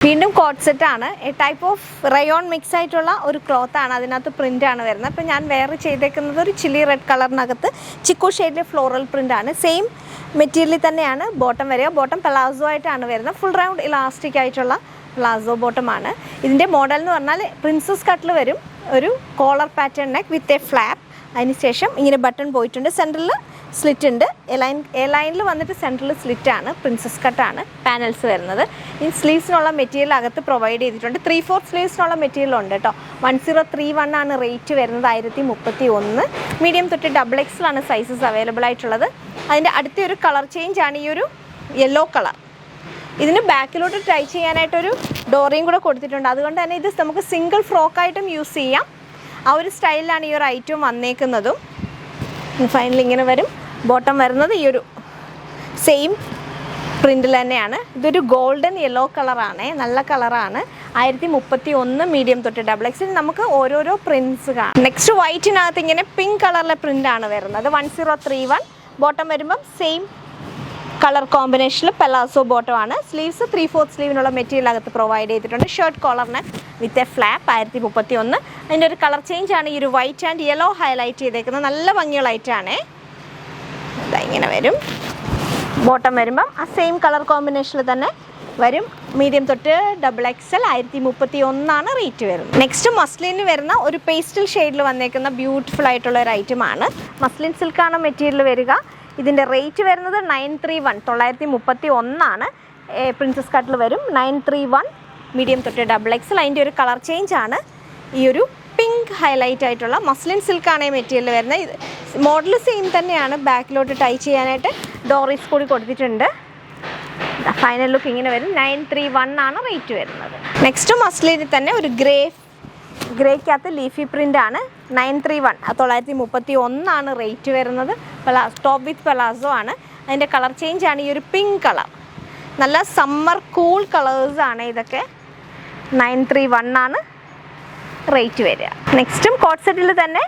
വീണ്ടും coat set ആണ്. Type of rayon mix ആയിട്ടുള്ള ഒരു ക്ലോത്ത് ആണ്, അതിനകത്ത് പ്രിന്റ് ആണ് വരുന്നത്. അപ്പോൾ ഞാൻ വേറെ ചെയ്തേക്കുന്നത് ഒരു ചില്ലി റെഡ് കളറിനകത്ത് ചിക്കു ഷെയ്ഡിലെ ഫ്ലോറൽ പ്രിന്റ് ആണ്. സെയിം മെറ്റീരിയലിൽ തന്നെയാണ് ബോട്ടം വരിക. ബോട്ടം പലാസോ ആയിട്ടാണ് വരുന്നത്. ഫുൾ റൗണ്ട് ഇലാസ്റ്റിക് ആയിട്ടുള്ള പ്ലാസോ ബോട്ടമാണ്. ഇതിൻ്റെ മോഡൽ എന്ന് പറഞ്ഞാൽ പ്രിൻസസ് കട്ടിൽ വരും, ഒരു collar pattern neck with a flap. അതിനുശേഷം ഇങ്ങനെ ബട്ടൺ പോയിട്ടുണ്ട്, സെൻറ്ററിൽ സ്ലിറ്റ് ഉണ്ട്. എ ലൈനിൽ വന്നിട്ട് സെൻറ്ററിൽ സ്ലിറ്റാണ്, പ്രിൻസസ് കട്ടാണ് പാനൽസ് വരുന്നത്. ഈ സ്ലീവ്സിനുള്ള മെറ്റീരിയൽ അകത്ത് പ്രൊവൈഡ് ചെയ്തിട്ടുണ്ട്. 3/4 സ്ലീവ്സിനുള്ള മെറ്റീരിയൽ ഉണ്ട് കേട്ടോ. 1031 ആണ് റേറ്റ് വരുന്നത്, 1031. മീഡിയം തൊട്ട് XXL ആണ് സൈസസ് അവൈലബിൾ ആയിട്ടുള്ളത്. അതിൻ്റെ അടുത്തൊരു കളർ ചേഞ്ച് ആണ് ഈ ഒരു യെല്ലോ കളർ. ഇതിന് ബാക്കിലോട്ട് ട്രൈ ചെയ്യാനായിട്ടൊരു ഡോറിയും കൂടെ കൊടുത്തിട്ടുണ്ട്. അതുകൊണ്ട് തന്നെ ഇത് നമുക്ക് സിംഗിൾ ഫ്രോക്കായിട്ടും യൂസ് ചെയ്യാം. ആ ഒരു സ്റ്റൈലിലാണ് ഈ ഒരു ഐറ്റം വന്നേക്കുന്നതും. ഫൈനലി ഇങ്ങനെ വരും. ബോട്ടം വരുന്നത് ഈ ഒരു സെയിം പ്രിൻറ്റിൽ തന്നെയാണ്. ഇതൊരു ഗോൾഡൻ യെല്ലോ കളറാണ്, നല്ല കളറാണ്. 1031 മീഡിയം തൊട്ട് XXL. നമുക്ക് ഓരോരോ പ്രിൻറ്റ്സ് കാണാം. നെക്സ്റ്റ് വൈറ്റിനകത്ത് ഇങ്ങനെ പിങ്ക് കളറിലെ പ്രിൻ്റാണ് വരുന്നത്. 1031. ബോട്ടം വരുമ്പം സെയിം കളർ കോമ്പിനേഷനിൽ പെലാസോ ബോട്ടമാണ്. സ്ലീവ്സ് 3/4 സ്ലീവിനുള്ള മെറ്റീരിയൽ അകത്ത് പ്രൊവൈഡ് ചെയ്തിട്ടുണ്ട്. ഷർട്ട് കോളറിന് വിത്ത് എ ഫ്ലാപ്പ്. 1031. അതിൻ്റെ ഒരു കളർ ചേഞ്ച് ആണ് ഈ ഒരു വൈറ്റ് ആൻഡ് യെല്ലോ ഹൈലൈറ്റ് ചെയ്തേക്കുന്നത്. നല്ല ഭംഗിയുള്ള ഐറ്റാണേ. ഇങ്ങനെ വരും. ബോട്ടം വരുമ്പം ആ സെയിം കളർ കോമ്പിനേഷനിൽ തന്നെ വരും. മീഡിയം തൊട്ട് XXL. 1031 റേറ്റ് വരുന്നത്. നെക്സ്റ്റ് മസ്ലിന് വരുന്ന ഒരു പേസ്റ്റൽ ഷെയ്ഡിൽ വന്നേക്കുന്ന ബ്യൂട്ടിഫുൾ ആയിട്ടുള്ള ഒരു ഐറ്റമാണ്. മസ്ലിൻ സിൽക്കാണ് മെറ്റീരിയൽ വരിക. ഇതിൻ്റെ റേറ്റ് വരുന്നത് 931, 931. പ്രിൻസസ് കട്ടിൽ വരും. 931 മീഡിയം തൊട്ട് XXL. അതിൻ്റെ ഒരു കളർ ചേഞ്ച് ആണ് ഈ ഒരു പിങ്ക് ഹൈലൈറ്റ് ആയിട്ടുള്ള മസ്ലിൻ സിൽക്കാണ് ഈ മെറ്റീരിയൽ വരുന്നത്. മോഡൽ സെയിം തന്നെയാണ്. ബാക്കിലോട്ട് ടൈ ചെയ്യാനായിട്ട് ഡോറീസ് കൂടി കൊടുത്തിട്ടുണ്ട്. ഫൈനൽ ലുക്ക് ഇങ്ങനെ വരും. 931 റേറ്റ് വരുന്നത്. നെക്സ്റ്റ് മസ്ലിനിൽ തന്നെ ഒരു ഗ്രേക്കകത്ത് ലീഫി പ്രിൻ്റ് ആണ്. 931, 931 റേറ്റ് വരുന്നത്. ടോപ്പ് വിത്ത് പലാസോ ആണ്. അതിൻ്റെ കളർ ചേഞ്ച് ആണ് ഈ ഒരു പിങ്ക് കളർ. നല്ല സമ്മർ കൂൾ കളേഴ്സാണ് ഇതൊക്കെ. 931 റേറ്റ് വരിക. നെക്സ്റ്റും കോട്ട് സെറ്റിൽ തന്നെ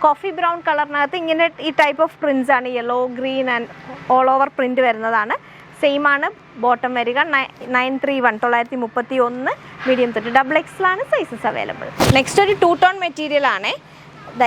കോഫി ബ്രൗൺ കളറിനകത്ത് ഇങ്ങനെ ഈ ടൈപ്പ് ഓഫ് പ്രിൻറ്റ്സ് ആണ്. Yellow, green and all over print വരുന്നതാണ്. സെയിം ആണ് ബോട്ടം വരിക. 931, 931 മീഡിയം തൊട്ട് XXL ആണ് സൈസസ് അവൈലബിൾ. നെക്സ്റ്റ് ഒരു 2 ടോൺ മെറ്റീരിയൽ ആണ്.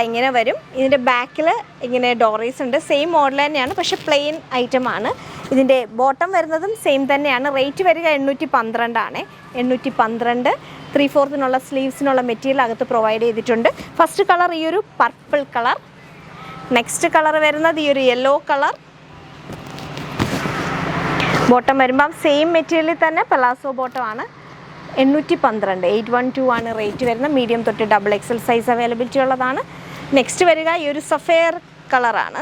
ഇങ്ങനെ വരും. ഇതിൻ്റെ ബാക്കിൽ ഇങ്ങനെ ഡോറീസ് ഉണ്ട്. സെയിം മോഡൽ തന്നെയാണ്, പക്ഷേ പ്ലെയിൻ ഐറ്റം ആണ്. ഇതിൻ്റെ ബോട്ടം വരുന്നതും സെയിം തന്നെയാണ്. റേറ്റ് വരിക 812 ആണ്. 812. 3/4 സ്ലീവ്സിനുള്ള മെറ്റീരിയൽ അകത്ത് പ്രൊവൈഡ് ചെയ്തിട്ടുണ്ട്. ഫസ്റ്റ് കളർ ഈ ഒരു പർപ്പിൾ കളർ. നെക്സ്റ്റ് കളർ വരുന്നത് ഈ ഒരു യെല്ലോ കളർ. ബോട്ടം വരുമ്പം സെയിം മെറ്റീരിയലിൽ തന്നെ പലാസോ ബോട്ടമാണ്. 812, 812 റേറ്റ് വരുന്നത്. മീഡിയം തൊട്ട് XXL സൈസ് അവൈലബിലിറ്റി ഉള്ളതാണ്. നെക്സ്റ്റ് വരിക ഈ ഒരു സഫയർ കളറാണ്.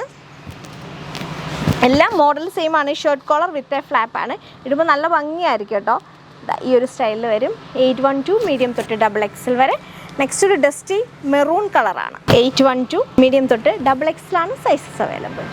എല്ലാം മോഡൽ സെയിം ആണ്. Shirt collar with a flap ആണ്. ഇടുമ്പോൾ നല്ല ഭംഗിയായിരിക്കും കേട്ടോ. ഈ ഒരു സ്റ്റൈലിൽ വരും. 812 മീഡിയം തൊട്ട് XXL വരെ. നെക്സ്റ്റ് ഒരു ഡസ്റ്റി മെറൂൺ കളറാണ്. 812 മീഡിയം തൊട്ട് XXL ആണ് സൈസസ് അവൈലബിൾ.